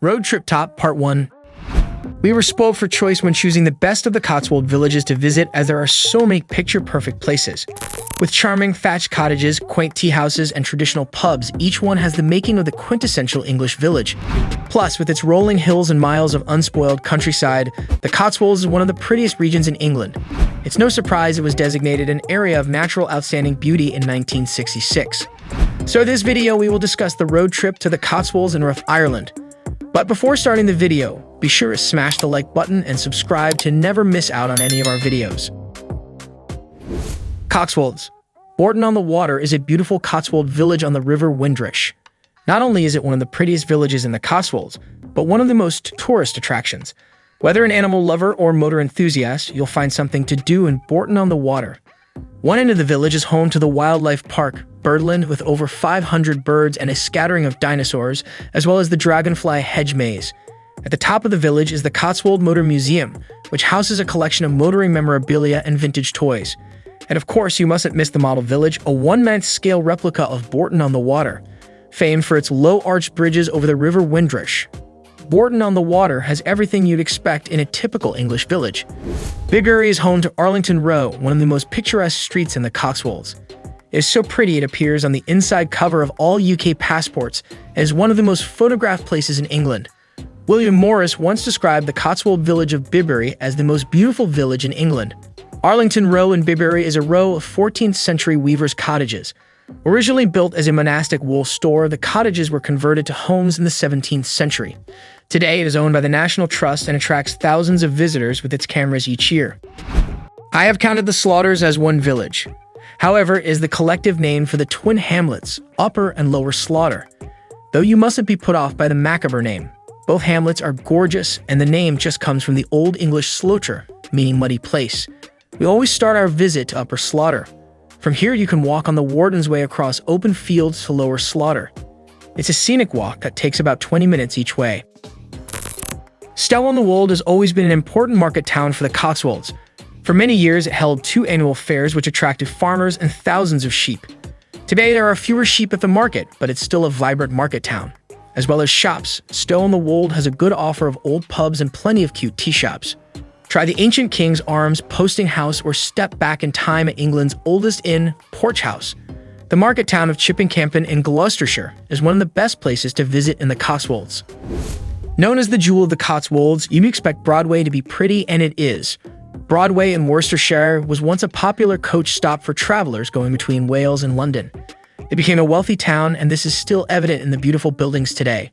Road Trip Top Part 1. We were spoiled for choice when choosing the best of the Cotswold villages to visit, as there are so many picture-perfect places. With charming thatched cottages, quaint tea houses, and traditional pubs, each one has the making of the quintessential English village. Plus, with its rolling hills and miles of unspoiled countryside, the Cotswolds is one of the prettiest regions in England. It's no surprise it was designated an area of natural outstanding beauty in 1966. So in this video, we will discuss the road trip to the Cotswolds in North Ireland. But before starting the video, be sure to smash the like button and subscribe to never miss out on any of our videos. Cotswolds. Bourton-on-the-Water is a beautiful Cotswold village on the River Windrush. Not only is it one of the prettiest villages in the Cotswolds, but one of the most tourist attractions. Whether an animal lover or motor enthusiast, you'll find something to do in Bourton-on-the-Water. One end of the village is home to the wildlife park, Birdland, with over 500 birds and a scattering of dinosaurs, as well as the Dragonfly Hedge Maze. At the top of the village is the Cotswold Motor Museum, which houses a collection of motoring memorabilia and vintage toys. And of course, you mustn't miss the Model Village, a one-man-scale replica of Bourton-on-the-Water. Famed for its low-arched bridges over the River Windrush, Bourton-on-the-Water has everything you'd expect in a typical English village. Bibbury is home to Arlington Row, one of the most picturesque streets in the Cotswolds. It is so pretty it appears on the inside cover of all UK passports and is one of the most photographed places in England. William Morris once described the Cotswold village of Bibbury as the most beautiful village in England. Arlington Row in Bibbury is a row of 14th century weavers' cottages. Originally built as a monastic wool store, the cottages were converted to homes in the 17th century. Today, it is owned by the National Trust and attracts thousands of visitors with its cameras each year. I have counted the Slaughters as one village. However, it is the collective name for the twin hamlets, Upper and Lower Slaughter. Though you mustn't be put off by the Macabre name. Both hamlets are gorgeous, and the name just comes from the Old English slotre, meaning muddy place. We always start our visit to Upper Slaughter. From here, you can walk on the Warden's Way across open fields to Lower Slaughter. It's a scenic walk that takes about 20 minutes each way. Stow-on-the-Wold has always been an important market town for the Cotswolds. For many years, it held 2 annual fairs which attracted farmers and thousands of sheep. Today, there are fewer sheep at the market, but it's still a vibrant market town. As well as shops, Stow-on-the-Wold has a good offer of old pubs and plenty of cute tea shops. Try the Ancient King's Arms posting house or step back in time at England's oldest inn, Porch House. The market town of Chipping-Campden in Gloucestershire is one of the best places to visit in the Cotswolds. Known as the Jewel of the Cotswolds, you'd expect Broadway to be pretty, and it is. Broadway in Worcestershire was once a popular coach stop for travelers going between Wales and London. It became a wealthy town, and this is still evident in the beautiful buildings today.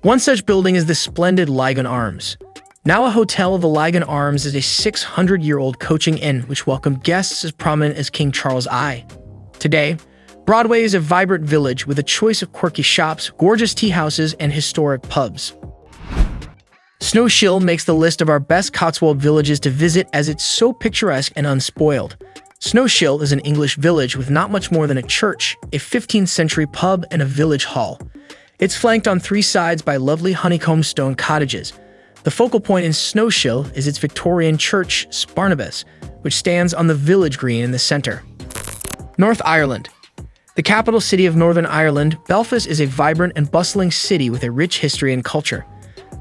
One such building is the splendid Lygon Arms. Now a hotel, the Lygon Arms is a 600-year-old coaching inn which welcomed guests as prominent as King Charles I. Today, Broadway is a vibrant village with a choice of quirky shops, gorgeous tea houses, and historic pubs. Snowshill makes the list of our best Cotswold villages to visit as it's so picturesque and unspoiled. Snowshill is an English village with not much more than a church, a 15th century pub, and a village hall. It's flanked on 3 sides by lovely honeycomb stone cottages. The focal point in Snowshill is its Victorian church, Barnabas, which stands on the village green in the center. North Ireland. The capital city of Northern Ireland, Belfast is a vibrant and bustling city with a rich history and culture.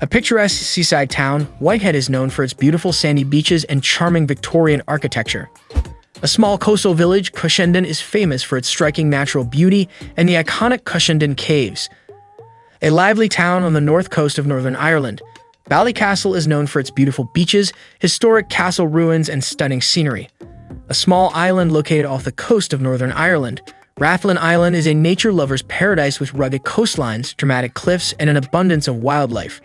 A picturesque seaside town, Whitehead is known for its beautiful sandy beaches and charming Victorian architecture. A small coastal village, Cushenden, is famous for its striking natural beauty and the iconic Cushenden Caves. A lively town on the north coast of Northern Ireland, Ballycastle is known for its beautiful beaches, historic castle ruins, and stunning scenery. A small island located off the coast of Northern Ireland, Rathlin Island is a nature lover's paradise with rugged coastlines, dramatic cliffs, and an abundance of wildlife.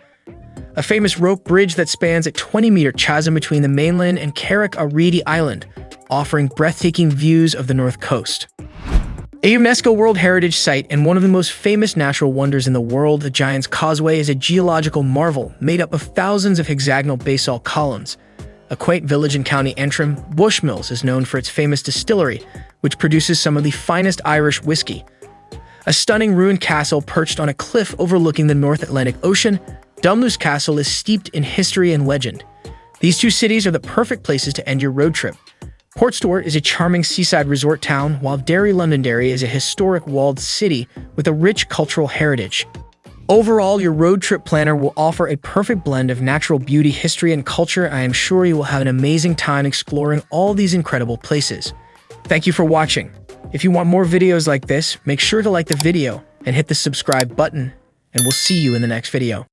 A famous rope bridge that spans a 20-meter chasm between the mainland and Carrick O'Reedy Island, offering breathtaking views of the north coast. A UNESCO World Heritage Site and one of the most famous natural wonders in the world, the Giant's Causeway is a geological marvel made up of thousands of hexagonal basalt columns. A quaint village in County Antrim, Bushmills is known for its famous distillery, which produces some of the finest Irish whiskey. A stunning ruined castle perched on a cliff overlooking the North Atlantic Ocean, Dunluce Castle is steeped in history and legend. These 2 cities are the perfect places to end your road trip. Portstewart is a charming seaside resort town, while Derry Londonderry is a historic walled city with a rich cultural heritage. Overall, your road trip planner will offer a perfect blend of natural beauty, history, and culture. I am sure you will have an amazing time exploring all these incredible places. Thank you for watching. If you want more videos like this, make sure to like the video and hit the subscribe button, and we'll see you in the next video.